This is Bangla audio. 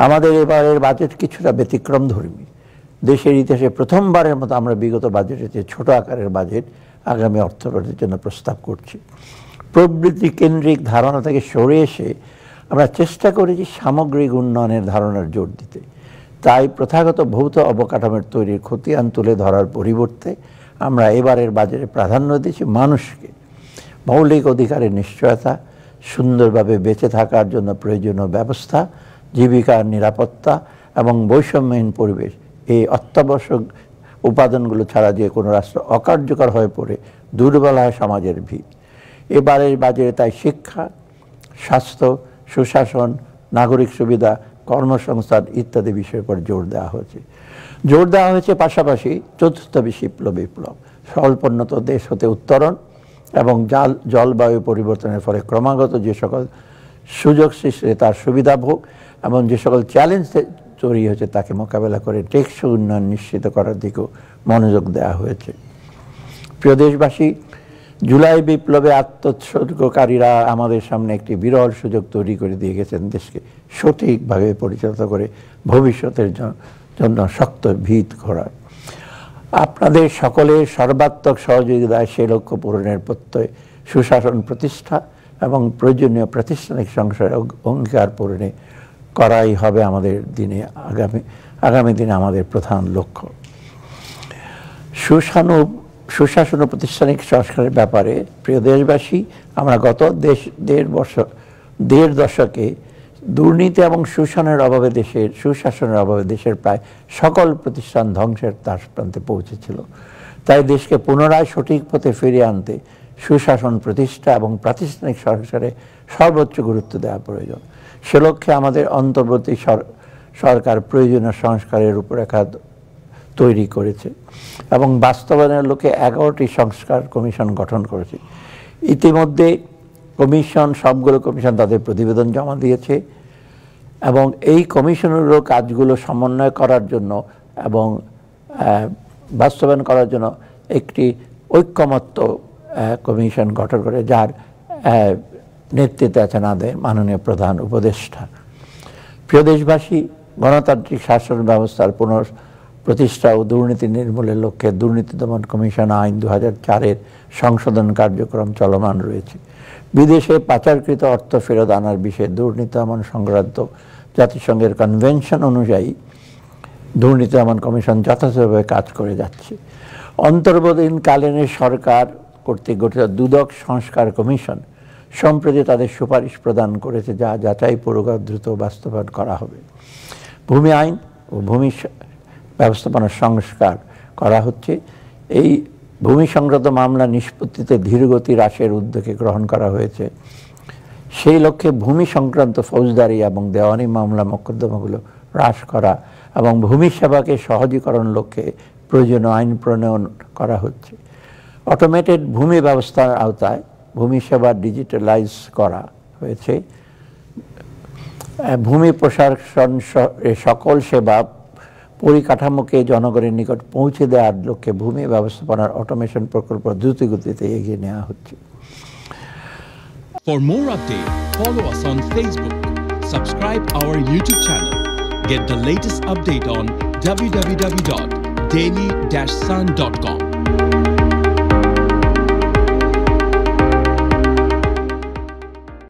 আমাদের এবারের বাজেট কিছুটা ব্যতিক্রমধর্মী। দেশের ইতিহাসে প্রথমবারের মতো আমরা বিগত বাজেটের চেয়ে ছোট আকারের বাজেট আগামী অর্থবর্ষের জন্য প্রস্তাব করছি। প্রবৃদ্ধি কেন্দ্রিক ধারণা থেকে সরে এসে আমরা চেষ্টা করেছি সামগ্রিক উন্নয়নের ধারণার জোর দিতে। তাই প্রথাগত ভৌত অবকাঠামোর তৈরির খতিয়ান তুলে ধরার পরিবর্তে আমরা এবারের বাজেটে প্রাধান্য দিয়েছি মানুষকে। মৌলিক অধিকারের নিশ্চয়তা, সুন্দরভাবে বেঁচে থাকার জন্য প্রয়োজনীয় ব্যবস্থা, জীবিকার নিরাপত্তা এবং বৈষম্যহীন পরিবেশ, এই অত্যাবশ্যক উপাদানগুলো ছাড়া যে কোনো রাষ্ট্র অকার্যকর হয়ে পড়ে দুর্বল হয় সমাজের ভিত। এবারের বাজেটে তাই শিক্ষা, স্বাস্থ্য, সুশাসন, নাগরিক সুবিধা, কর্মসংস্থান ইত্যাদি বিষয়ের উপর জোর দেওয়া হয়েছে। পাশাপাশি চতুর্থ বিপ্লব, স্বল্পোন্নত দেশ হতে উত্তরণ এবং জলবায়ু পরিবর্তনের ফলে ক্রমাগত যে সকল সুযোগ সৃষ্টি তার সুবিধা ভোগ এবং যে সকল চ্যালেঞ্জ তৈরি হয়েছে তাকে মোকাবেলা করে টেকসই উন্নয়ন নিশ্চিত করার দিকেও মনোযোগ দেওয়া হয়েছে। প্রিয় দেশবাসী, জুলাই বিপ্লবে আত্মোৎসর্গকারীরা আমাদের সামনে একটি বিরল সুযোগ তৈরি করে দিয়ে গেছেন দেশকে সঠিকভাবে পরিচালিত করে ভবিষ্যতের জন্য শক্ত ভিত গড়ার। আপনাদের সকলের সর্বাত্মক সহযোগিতায় সে লক্ষ্য পূরণের প্রত্যয়, সুশাসন প্রতিষ্ঠা এবং প্রয়োজনীয় প্রাতিষ্ঠানিক সংস্কারের অঙ্গীকার পূরণে করাই হবে আমাদের আগামী দিনে আমাদের প্রধান লক্ষ্য। সুশাসন ও প্রাতিষ্ঠানিক সংস্কারের ব্যাপারে প্রিয় দেশবাসী, আমরা গত দেড় দশকে দুর্নীতি এবং সুশাসনের অভাবে দেশের প্রায় সকল প্রতিষ্ঠান ধ্বংসের দ্বারপ্রান্তে পৌঁছেছিল। তাই দেশকে পুনরায় সঠিক পথে ফিরিয়ে আনতে সুশাসন প্রতিষ্ঠা এবং প্রাতিষ্ঠানিক সংস্কারে সর্বোচ্চ গুরুত্ব দেওয়া প্রয়োজন। সে লক্ষ্যে আমাদের অন্তর্বর্তী সরকার প্রয়োজনীয় সংস্কারের রূপরেখা তৈরি করেছে এবং বাস্তবায়নের লক্ষ্যে 11টি সংস্কার কমিশন গঠন করেছে। ইতিমধ্যে সবগুলো কমিশন তাদের প্রতিবেদন জমা দিয়েছে এবং এই কমিশনের কাজগুলো সমন্বয় করার জন্য এবং বাস্তবায়ন করার জন্য একটি ঐক্যমত্য কমিশন গঠন করে, যার নেতৃত্বে আছেন আমাদের মাননীয় প্রধান উপদেষ্টা। প্রিয় দেশবাসী, গণতান্ত্রিক শাসন ব্যবস্থার প্রতিষ্ঠা ও দুর্নীতি নির্মূলের লক্ষ্যে দুর্নীতি দমন কমিশন আইন 2004-এর সংশোধন কার্যক্রম চলমান রয়েছে। বিদেশে পাচারকৃত অর্থ ফেরত আনার বিষয়ে দুর্নীতি দমন সংক্রান্ত জাতিসংঘের কনভেনশন অনুযায়ী দুর্নীতি দমন কমিশন যথাযথভাবে কাজ করে যাচ্ছে। অন্তর্বর্তীকালীন সরকার কর্তৃক গঠিত দুদক সংস্কার কমিশন সম্প্রতি তাদের সুপারিশ প্রদান করেছে, যা যাচাইপূর্বক দ্রুত বাস্তবায়ন করা হবে। ভূমি আইন ও ভূমি ব্যবস্থাপনার সংস্কার করা হচ্ছে। এই ভূমি সংক্রান্ত মামলা নিষ্পত্তিতে ধীরগতি হ্রাসের উদ্যোগে গ্রহণ করা হয়েছে। সেই লক্ষ্যে ভূমি সংক্রান্ত ফৌজদারি এবং দেওয়ানি মামলা মোকদ্দমাগুলো হ্রাস করা এবং ভূমি সেবাকে সহজীকরণ লক্ষ্যে প্রয়োজনীয় আইন প্রণয়ন করা হচ্ছে। অটোমেটেড ভূমি ব্যবস্থার আওতায় ভূমি সেবা ডিজিটালাইজ করা হয়েছে। ভূমি প্রশাসন সকল সেবা পরিকাঠামোকে জনগণের নিকট পৌঁছে দেওয়ার লক্ষ্যে ভূমি ব্যবস্থাপনার অটোমেশন প্রকল্প দ্রুতগতিতে এগিয়ে নেওয়া হচ্ছে। For more updates, follow us on Facebook, subscribe our YouTube channel, get the latest update on www.daily-sun.com.